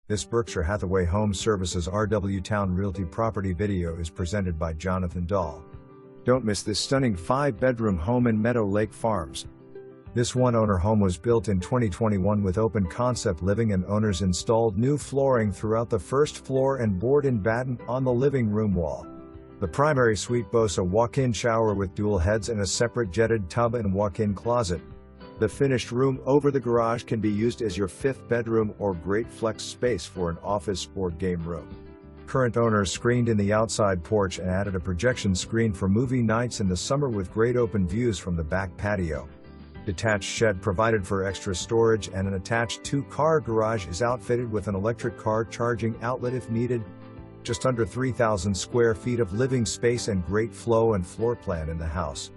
This Berkshire Hathaway Home Services RW Towne Realty property video is presented by Jonathan Dahl. Don't miss this stunning 5-bedroom home in Meadow Lake Farms. This one-owner home was built in 2021 with open concept living, and owners installed new flooring throughout the first floor and board-in batten on the living room wall. The primary suite boasts a walk-in shower with dual heads and a separate jetted tub and walk-in closet. The finished room over the garage can be used as your 5th bedroom or great flex space for an office or game room. Current owners screened in the outside porch and added a projection screen for movie nights in the summer with great open views from the back patio. Detached shed provided for extra storage, and an attached 2-car garage is outfitted with an electric car charging outlet if needed. Just under 3,000 square feet of living space and great flow and floor plan in the house.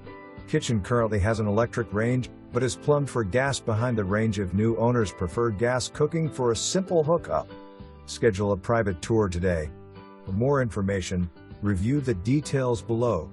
Kitchen currently has an electric range, but is plumbed for gas behind the range if new owners prefer gas cooking for a simple hookup. Schedule a private tour today. For more information, review the details below.